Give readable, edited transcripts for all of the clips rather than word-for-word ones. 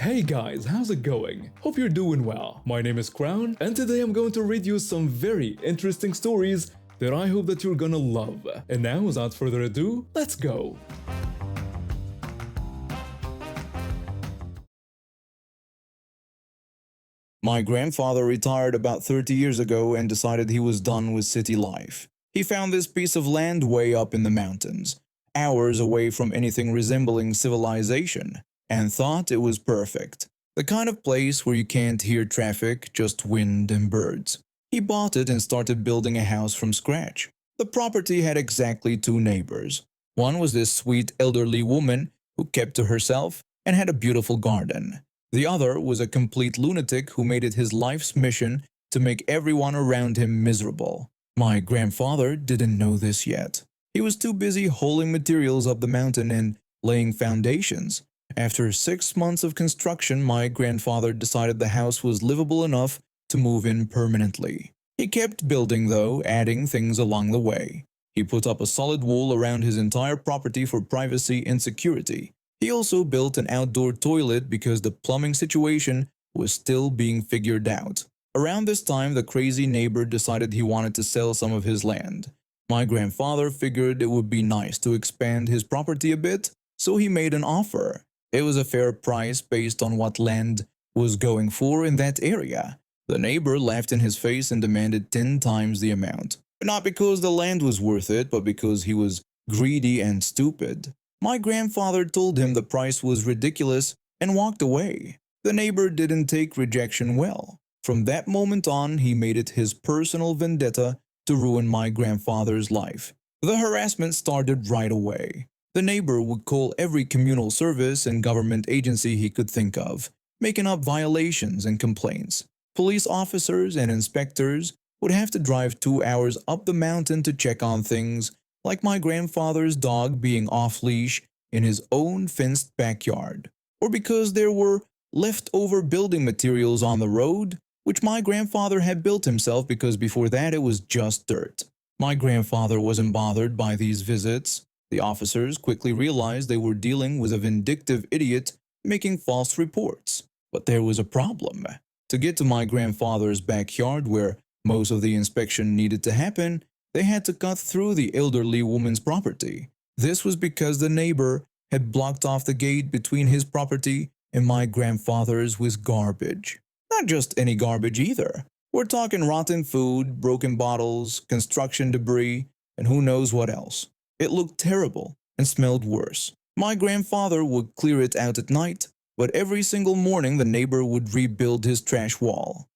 Hey guys, how's it going? Hope you're doing well. My name is Crown, and today I'm going to read you some very interesting stories that I hope that you're gonna love. And now, without further ado, let's go! My grandfather retired about 30 years ago and decided he was done with city life. He found this piece of land way up in the mountains, hours away from anything resembling civilization, and thought it was perfect. The kind of place where you can't hear traffic, just wind and birds. He bought it and started building a house from scratch. The property had exactly two neighbors. One was this sweet elderly woman who kept to herself and had a beautiful garden. The other was a complete lunatic who made it his life's mission to make everyone around him miserable. My grandfather didn't know this yet. He was too busy hauling materials up the mountain and laying foundations. After 6 months of construction, my grandfather decided the house was livable enough to move in permanently. He kept building though, adding things along the way. He put up a solid wall around his entire property for privacy and security. He also built an outdoor toilet because the plumbing situation was still being figured out. Around this time, the crazy neighbor decided he wanted to sell some of his land. My grandfather figured it would be nice to expand his property a bit, so he made an offer. It was a fair price based on what land was going for in that area. The neighbor laughed in his face and demanded 10 times the amount. Not because the land was worth it, but because he was greedy and stupid. My grandfather told him the price was ridiculous and walked away. The neighbor didn't take rejection well. From that moment on, he made it his personal vendetta to ruin my grandfather's life. The harassment started right away. The neighbor would call every communal service and government agency he could think of, making up violations and complaints. Police officers and inspectors would have to drive 2 hours up the mountain to check on things, like my grandfather's dog being off-leash in his own fenced backyard, or because there were leftover building materials on the road, which my grandfather had built himself because before that it was just dirt. My grandfather wasn't bothered by these visits. The officers quickly realized they were dealing with a vindictive idiot making false reports. But there was a problem. To get to my grandfather's backyard, where most of the inspection needed to happen, they had to cut through the elderly woman's property. This was because the neighbor had blocked off the gate between his property and my grandfather's with garbage. Not just any garbage either. We're talking rotten food, broken bottles, construction debris, and who knows what else. It looked terrible and smelled worse. My grandfather would clear it out at night, but every single morning the neighbor would rebuild his trash wall.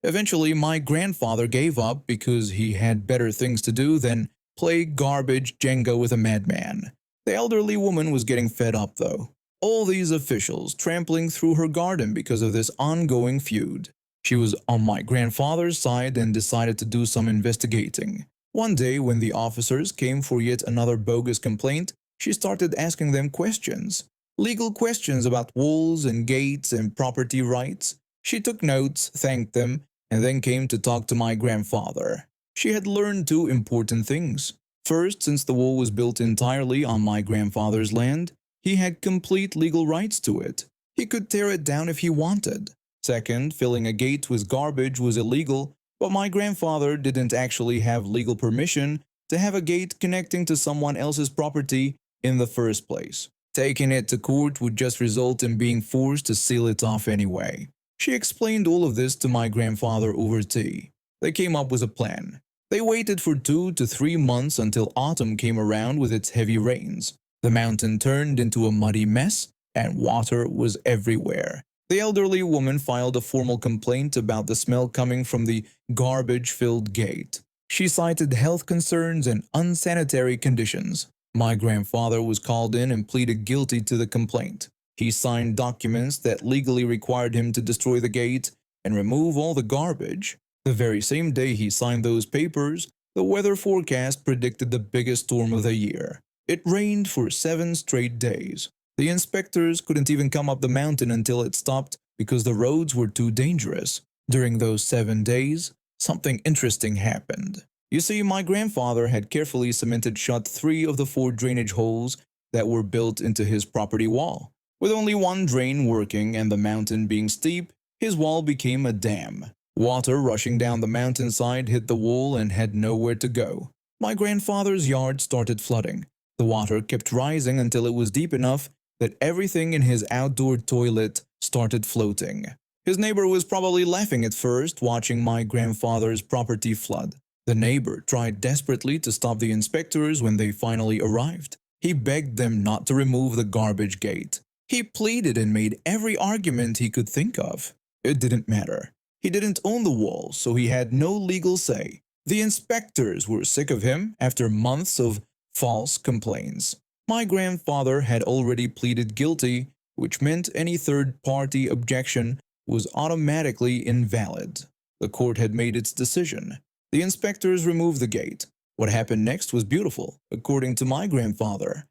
Eventually, my grandfather gave up because he had better things to do than play garbage Jenga with a madman. The elderly woman was getting fed up though. All these officials trampling through her garden because of this ongoing feud. She was on my grandfather's side and decided to do some investigating. One day when the officers came for yet another bogus complaint, she started asking them questions. Legal questions about walls and gates and property rights. She took notes, thanked them, and then came to talk to my grandfather. She had learned two important things. First, since the wall was built entirely on my grandfather's land, he had complete legal rights to it. He could tear it down if he wanted. Second, filling a gate with garbage was illegal, but my grandfather didn't actually have legal permission to have a gate connecting to someone else's property in the first place. Taking it to court would just result in being forced to seal it off anyway. She explained all of this to my grandfather over tea. They came up with a plan. They waited for 2 to 3 months until autumn came around with its heavy rains. The mountain turned into a muddy mess, and water was everywhere. The elderly woman filed a formal complaint about the smell coming from the garbage-filled gate. She cited health concerns and unsanitary conditions. My grandfather was called in and pleaded guilty to the complaint. He signed documents that legally required him to destroy the gate and remove all the garbage. The very same day he signed those papers, the weather forecast predicted the biggest storm of the year. It rained for 7 straight days. The inspectors couldn't even come up the mountain until it stopped because the roads were too dangerous. During those 7 days, something interesting happened. You see, my grandfather had carefully cemented shut 3 of the 4 drainage holes that were built into his property wall. With only one drain working and the mountain being steep, his wall became a dam. Water rushing down the mountainside hit the wall and had nowhere to go. My grandfather's yard started flooding. The water kept rising until it was deep enough that everything in his outdoor toilet started floating. His neighbor was probably laughing at first, watching my grandfather's property flood. The neighbor tried desperately to stop the inspectors when they finally arrived. He begged them not to remove the garbage gate. He pleaded and made every argument he could think of. It didn't matter. He didn't own the wall, so he had no legal say. The inspectors were sick of him after months of false complaints. My grandfather had already pleaded guilty, which meant any third-party objection was automatically invalid. The court had made its decision. The inspectors removed the gate. What happened next was beautiful, according to my grandfather.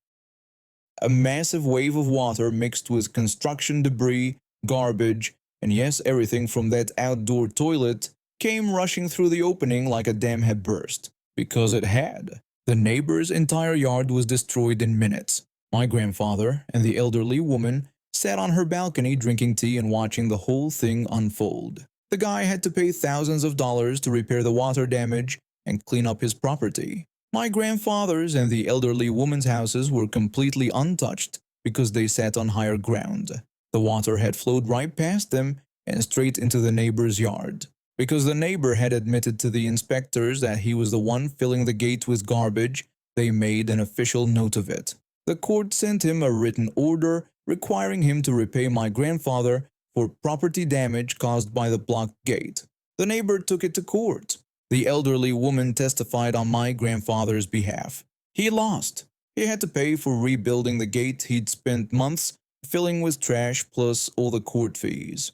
A massive wave of water mixed with construction debris, garbage, and yes, everything from that outdoor toilet came rushing through the opening like a dam had burst. Because it had. The neighbor's entire yard was destroyed in minutes. My grandfather and the elderly woman sat on her balcony drinking tea and watching the whole thing unfold. The guy had to pay thousands of dollars to repair the water damage and clean up his property. My grandfather's and the elderly woman's houses were completely untouched because they sat on higher ground. The water had flowed right past them and straight into the neighbor's yard. Because the neighbor had admitted to the inspectors that he was the one filling the gate with garbage, they made an official note of it. The court sent him a written order requiring him to repay my grandfather for property damage caused by the blocked gate. The neighbor took it to court. The elderly woman testified on my grandfather's behalf. He lost. He had to pay for rebuilding the gate he'd spent months filling with trash plus all the court fees.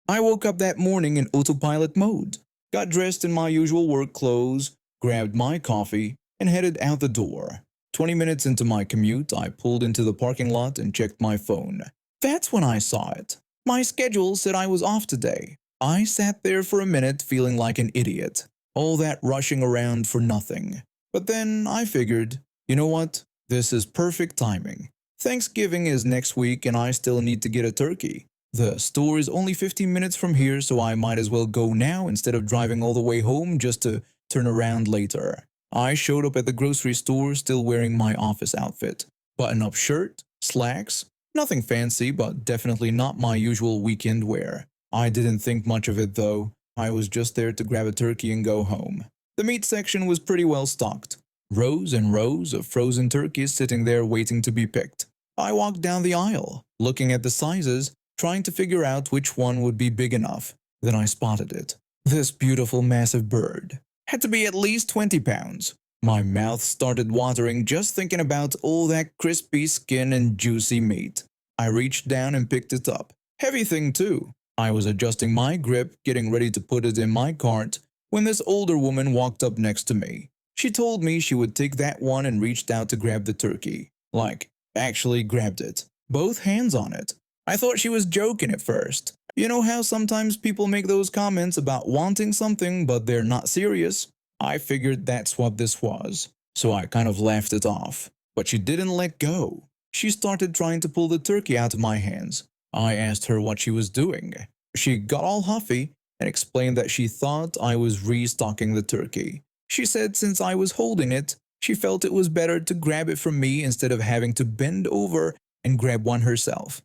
I woke up that morning in autopilot mode, got dressed in my usual work clothes, grabbed my coffee, and headed out the door. 20 minutes into my commute, I pulled into the parking lot and checked my phone. That's when I saw it. My schedule said I was off today. I sat there for a minute feeling like an idiot. All that rushing around for nothing. But then I figured, you know what? This is perfect timing. Thanksgiving is next week and I still need to get a turkey. The store is only 15 minutes from here, so I might as well go now instead of driving all the way home just to turn around later. I showed up at the grocery store still wearing my office outfit. Button-up shirt, slacks, nothing fancy but definitely not my usual weekend wear. I didn't think much of it though. I was just there to grab a turkey and go home. The meat section was pretty well stocked. Rows and rows of frozen turkeys sitting there waiting to be picked. I walked down the aisle, looking at the sizes, trying to figure out which one would be big enough. Then I spotted it. This beautiful massive bird had to be at least 20 pounds. My mouth started watering just thinking about all that crispy skin and juicy meat. I reached down and picked it up. Heavy thing too. I was adjusting my grip, getting ready to put it in my cart, when this older woman walked up next to me. She told me she would take that one and reached out to grab the turkey. Like, actually grabbed it. Both hands on it. I thought she was joking at first. You know how sometimes people make those comments about wanting something but they're not serious? I figured that's what this was, so I kind of laughed it off. But she didn't let go. She started trying to pull the turkey out of my hands. I asked her what she was doing. She got all huffy and explained that she thought I was restocking the turkey. She said since I was holding it, she felt it was better to grab it from me instead of having to bend over and grab one herself.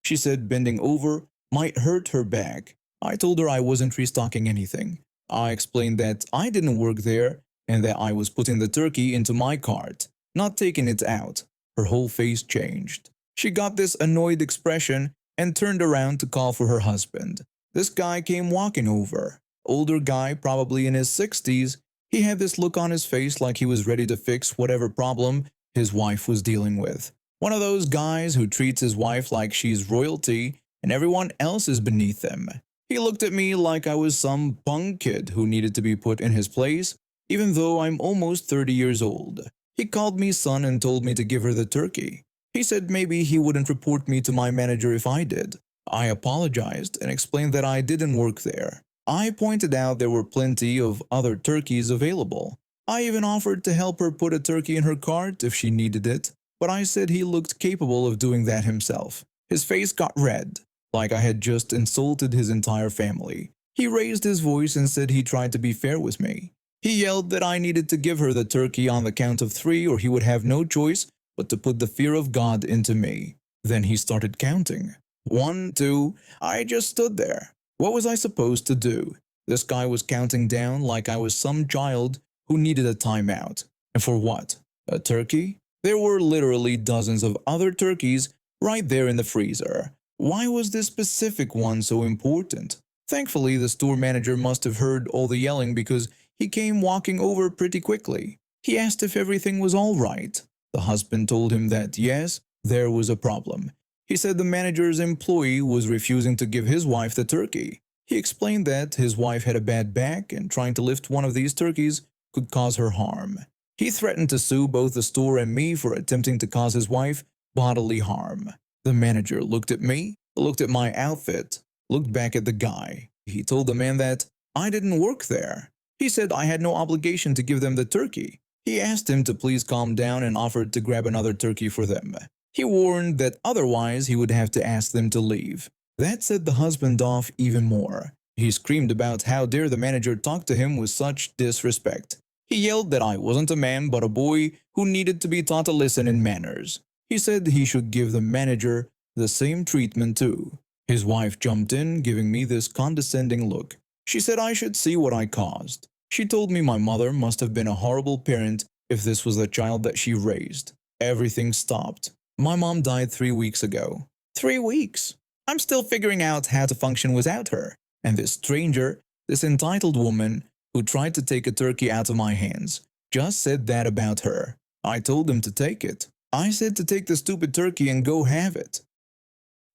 She said bending over might hurt her back. I told her I wasn't restocking anything. I explained that I didn't work there and that I was putting the turkey into my cart, not taking it out. Her whole face changed. She got this annoyed expression and turned around to call for her husband. This guy came walking over. Older guy, probably in his 60s. He had this look on his face like he was ready to fix whatever problem his wife was dealing with. One of those guys who treats his wife like she's royalty and everyone else is beneath them. He looked at me like I was some punk kid who needed to be put in his place, even though I'm almost 30 years old. He called me son and told me to give her the turkey. He said maybe he wouldn't report me to my manager if I did. I apologized and explained that I didn't work there. I pointed out there were plenty of other turkeys available. I even offered to help her put a turkey in her cart if she needed it. but I said he looked capable of doing that himself. His face got red, like I had just insulted his entire family. He raised his voice and said he tried to be fair with me. He yelled that I needed to give her the turkey on the count of 3 or he would have no choice but to put the fear of God into me. Then he started counting. 1, 2, I just stood there. What was I supposed to do? This guy was counting down like I was some child who needed a timeout. And for what? A turkey? There were literally dozens of other turkeys right there in the freezer. Why was this specific one so important? Thankfully, the store manager must have heard all the yelling because he came walking over pretty quickly. He asked if everything was all right. The husband told him that yes, there was a problem. He said the manager's employee was refusing to give his wife the turkey. He explained that his wife had a bad back and trying to lift one of these turkeys could cause her harm. He threatened to sue both the store and me for attempting to cause his wife bodily harm. The manager looked at me, looked at my outfit, looked back at the guy. He told the man that I didn't work there. He said I had no obligation to give them the turkey. He asked him to please calm down and offered to grab another turkey for them. He warned that otherwise he would have to ask them to leave. That set the husband off even more. He screamed about how dare the manager talk to him with such disrespect. He yelled that I wasn't a man but a boy who needed to be taught a lesson in manners. He said he should give the manager the same treatment too. His wife jumped in, giving me this condescending look. She said I should see what I caused. She told me my mother must have been a horrible parent if this was the child that she raised. Everything stopped. My mom died 3 weeks ago. 3 weeks? I'm still figuring out how to function without her. And this stranger, this entitled woman who tried to take a turkey out of my hands, just said that about her. I told him to take it. I said to take the stupid turkey and go have it.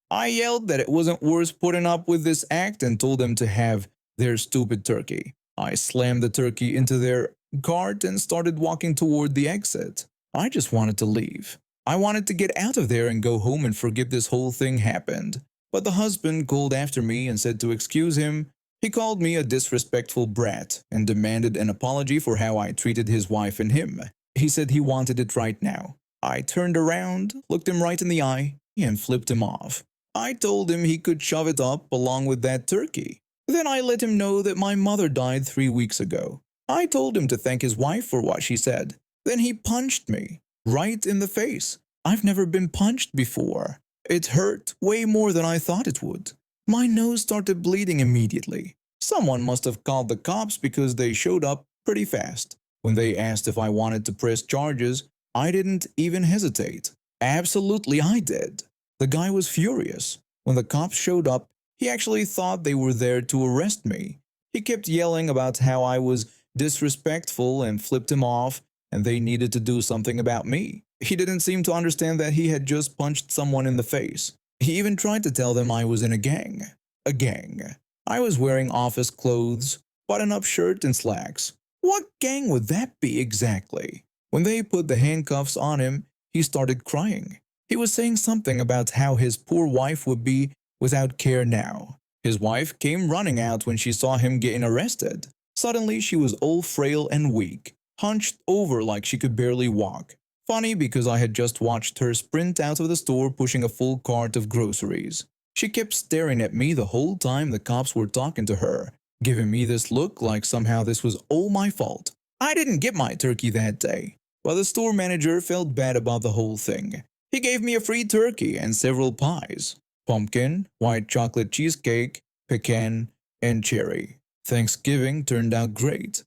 I yelled that it wasn't worth putting up with this act and told them to have their stupid turkey. I slammed the turkey into their cart and started walking toward the exit. I just wanted to leave. I wanted to get out of there and go home and forget this whole thing happened. But the husband called after me and said to excuse him. He called me a disrespectful brat and demanded an apology for how I treated his wife and him. He said he wanted it right now. I turned around, looked him right in the eye, and flipped him off. I told him he could shove it up along with that turkey. Then I let him know that my mother died 3 weeks ago. I told him to thank his wife for what she said. Then he punched me, right in the face. I've never been punched before. It hurt way more than I thought it would. My nose started bleeding immediately. Someone must have called the cops because they showed up pretty fast. When they asked if I wanted to press charges, I didn't even hesitate. Absolutely I did. The guy was furious. When the cops showed up, he actually thought they were there to arrest me. He kept yelling about how I was disrespectful and flipped him off, and they needed to do something about me. He didn't seem to understand that he had just punched someone in the face. He even tried to tell them I was in a gang. A gang. I was wearing office clothes, button-up shirt and slacks. What gang would that be exactly? When they put the handcuffs on him, he started crying. He was saying something about how his poor wife would be without care now. His wife came running out when she saw him getting arrested. Suddenly she was all frail and weak, hunched over like she could barely walk. Funny because I had just watched her sprint out of the store pushing a full cart of groceries. She kept staring at me the whole time the cops were talking to her, giving me this look like somehow this was all my fault. I didn't get my turkey that day, but the store manager felt bad about the whole thing. He gave me a free turkey and several pies: pumpkin, white chocolate cheesecake, pecan, and cherry. Thanksgiving turned out great.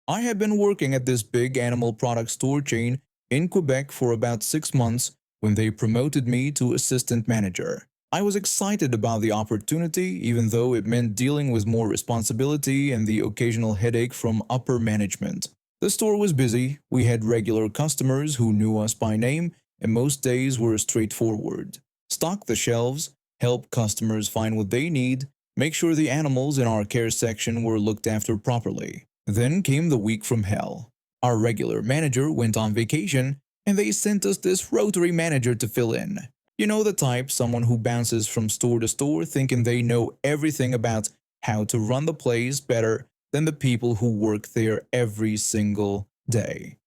I had been working at this big animal product store chain in Quebec for about 6 months when they promoted me to assistant manager. I was excited about the opportunity even though it meant dealing with more responsibility and the occasional headache from upper management. The store was busy, we had regular customers who knew us by name, and most days were straightforward. Stock the shelves, help customers find what they need, make sure the animals in our care section were looked after properly. Then came the week from hell. Our regular manager went on vacation, and they sent us this rotary manager to fill in. You know the type, someone who bounces from store to store thinking they know everything about how to run the place better than the people who work there every single day.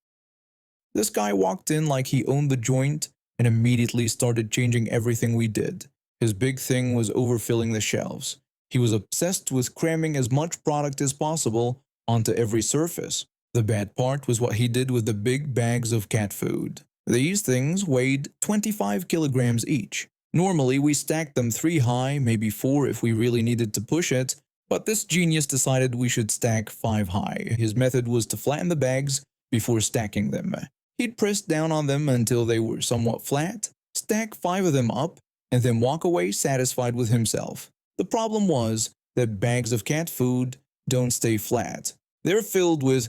This guy walked in like he owned the joint and immediately started changing everything we did. His big thing was overfilling the shelves. He was obsessed with cramming as much product as possible onto every surface. The bad part was what he did with the big bags of cat food. These things weighed 25 kilograms each. Normally, we stacked them 3 high, maybe 4 if we really needed to push it, but this genius decided we should stack 5 high. His method was to flatten the bags before stacking them. He'd press down on them until they were somewhat flat, stack 5 of them up, and then walk away satisfied with himself. The problem was that bags of cat food don't stay flat. They're filled with,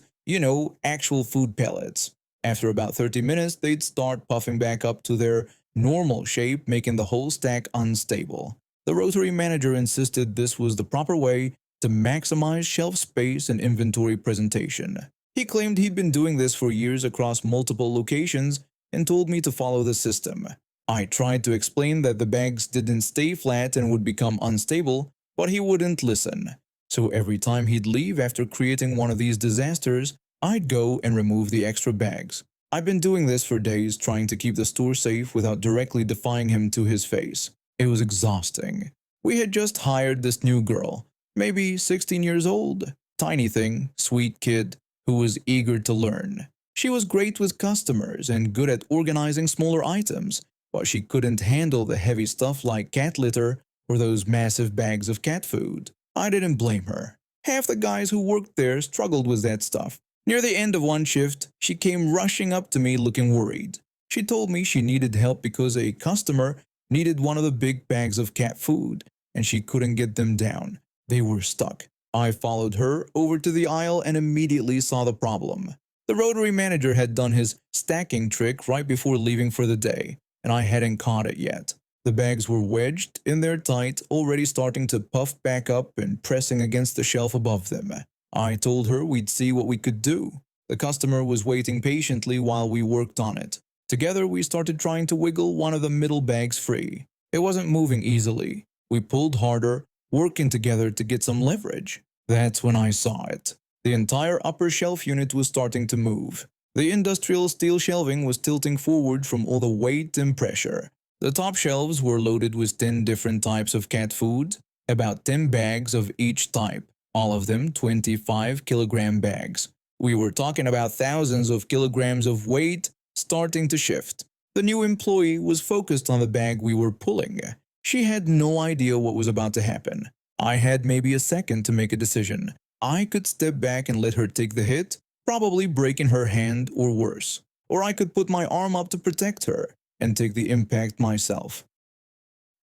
actual food pellets. After about 30 minutes, they'd start puffing back up to their normal shape, making the whole stack unstable. The Rotary manager insisted this was the proper way to maximize shelf space and inventory presentation. He claimed he'd been doing this for years across multiple locations and told me to follow the system. I tried to explain that the bags didn't stay flat and would become unstable, but he wouldn't listen. So every time he'd leave after creating one of these disasters, I'd go and remove the extra bags. I've been doing this for days, trying to keep the store safe without directly defying him to his face. It was exhausting. We had just hired this new girl, maybe 16 years old, tiny thing, sweet kid, who was eager to learn. She was great with customers and good at organizing smaller items, but she couldn't handle the heavy stuff like cat litter or those massive bags of cat food. I didn't blame her. Half the guys who worked there struggled with that stuff. Near the end of one shift, she came rushing up to me looking worried. She told me she needed help because a customer needed one of the big bags of cat food, and she couldn't get them down. They were stuck. I followed her over to the aisle and immediately saw the problem. The Rotary manager had done his stacking trick right before leaving for the day, and I hadn't caught it yet. The bags were wedged in there tight, already starting to puff back up and pressing against the shelf above them. I told her we'd see what we could do. The customer was waiting patiently while we worked on it. Together, we started trying to wiggle one of the middle bags free. It wasn't moving easily. We pulled harder, working together to get some leverage. That's when I saw it. The entire upper shelf unit was starting to move. The industrial steel shelving was tilting forward from all the weight and pressure. The top shelves were loaded with 10 different types of cat food, about 10 bags of each type, all of them 25-kilogram bags. We were talking about thousands of kilograms of weight starting to shift. The new employee was focused on the bag we were pulling. She had no idea what was about to happen. I had maybe a second to make a decision. I could step back and let her take the hit, probably breaking her hand or worse. Or I could put my arm up to protect her and take the impact myself.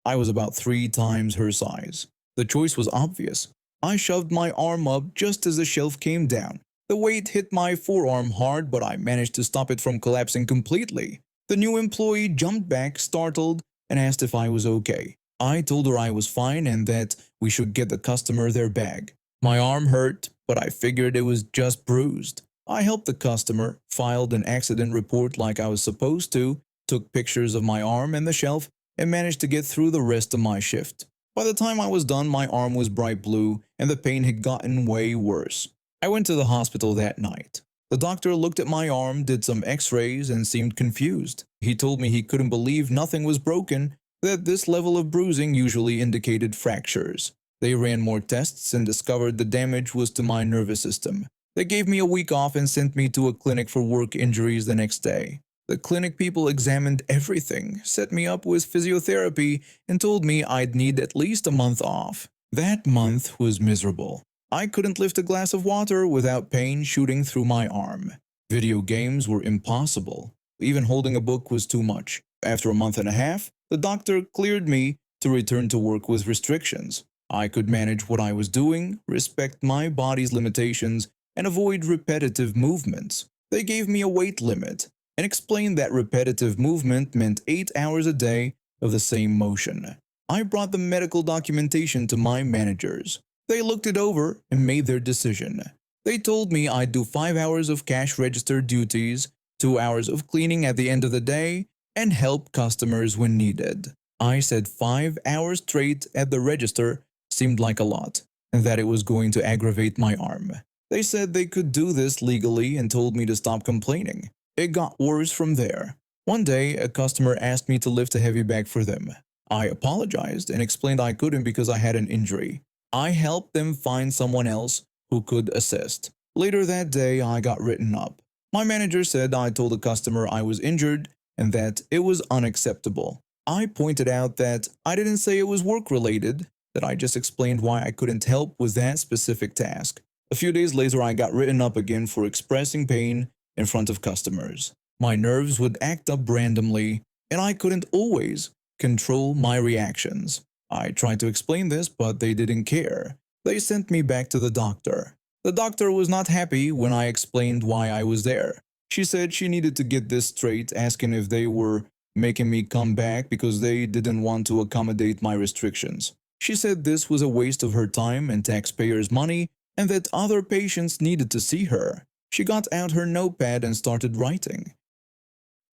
I was about 3 times her size. The choice was obvious. I shoved my arm up just as the shelf came down. The weight hit my forearm hard, but I managed to stop it from collapsing completely. The new employee jumped back, startled, and asked if I was okay. I told her I was fine and that we should get the customer their bag. My arm hurt, but I figured it was just bruised. I helped the customer, filed an accident report like I was supposed to, took pictures of my arm and the shelf, and managed to get through the rest of my shift. By the time I was done, my arm was bright blue, and the pain had gotten way worse. I went to the hospital that night. The doctor looked at my arm, did some x-rays, and seemed confused. He told me he couldn't believe nothing was broken, that this level of bruising usually indicated fractures. They ran more tests and discovered the damage was to my nervous system. They gave me a week off and sent me to a clinic for work injuries the next day. The clinic people examined everything, set me up with physiotherapy, and told me I'd need at least a month off. That month was miserable. I couldn't lift a glass of water without pain shooting through my arm. Video games were impossible. Even holding a book was too much. After a month and a half, the doctor cleared me to return to work with restrictions. I could manage what I was doing, respect my body's limitations, and avoid repetitive movements. They gave me a weight limit and explained that repetitive movement meant 8 hours a day of the same motion. I brought the medical documentation to my managers. They looked it over and made their decision. They told me I'd do 5 hours of cash register duties, 2 hours of cleaning at the end of the day, and help customers when needed. I said 5 hours straight at the register seemed like a lot, and that it was going to aggravate my arm. They said they could do this legally and told me to stop complaining. It got worse from there. One day, a customer asked me to lift a heavy bag for them. I apologized and explained I couldn't because I had an injury. I helped them find someone else who could assist. Later that day, I got written up. My manager said I told the customer I was injured and that it was unacceptable. I pointed out that I didn't say it was work-related, that I just explained why I couldn't help with that specific task. A few days later, I got written up again for expressing pain in front of customers. My nerves would act up randomly, and I couldn't always control my reactions. I tried to explain this, but they didn't care. They sent me back to the doctor. The doctor was not happy when I explained why I was there. She said she needed to get this straight, asking if they were making me come back because they didn't want to accommodate my restrictions. She said this was a waste of her time and taxpayers' money and that other patients needed to see her. She got out her notepad and started writing.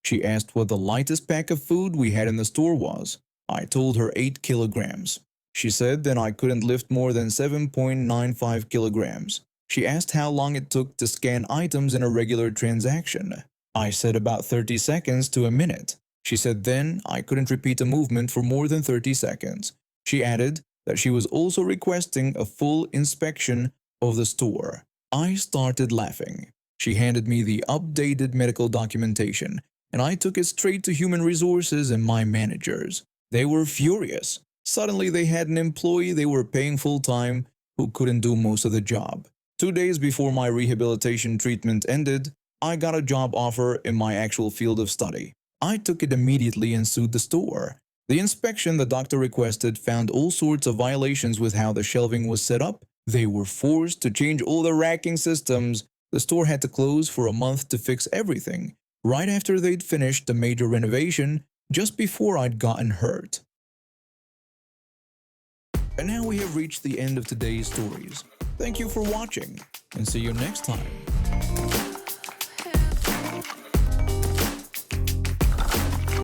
She asked what the lightest pack of food we had in the store was. I told her 8 kilograms. She said that I couldn't lift more than 7.95 kilograms. She asked how long it took to scan items in a regular transaction. I said about 30 seconds to a minute. She said then I couldn't repeat a movement for more than 30 seconds. She added that she was also requesting a full inspection of the store. I started laughing. She handed me the updated medical documentation, and I took it straight to human resources and my managers. They were furious. Suddenly they had an employee they were paying full-time who couldn't do most of the job. 2 days before my rehabilitation treatment ended, I got a job offer in my actual field of study. I took it immediately and sued the store. The inspection the doctor requested found all sorts of violations with how the shelving was set up. They were forced to change all the racking systems. The store had to close for a month to fix everything, right after they'd finished the major renovation, just before I'd gotten hurt. And now we have reached the end of today's stories. Thank you for watching, and see you next time.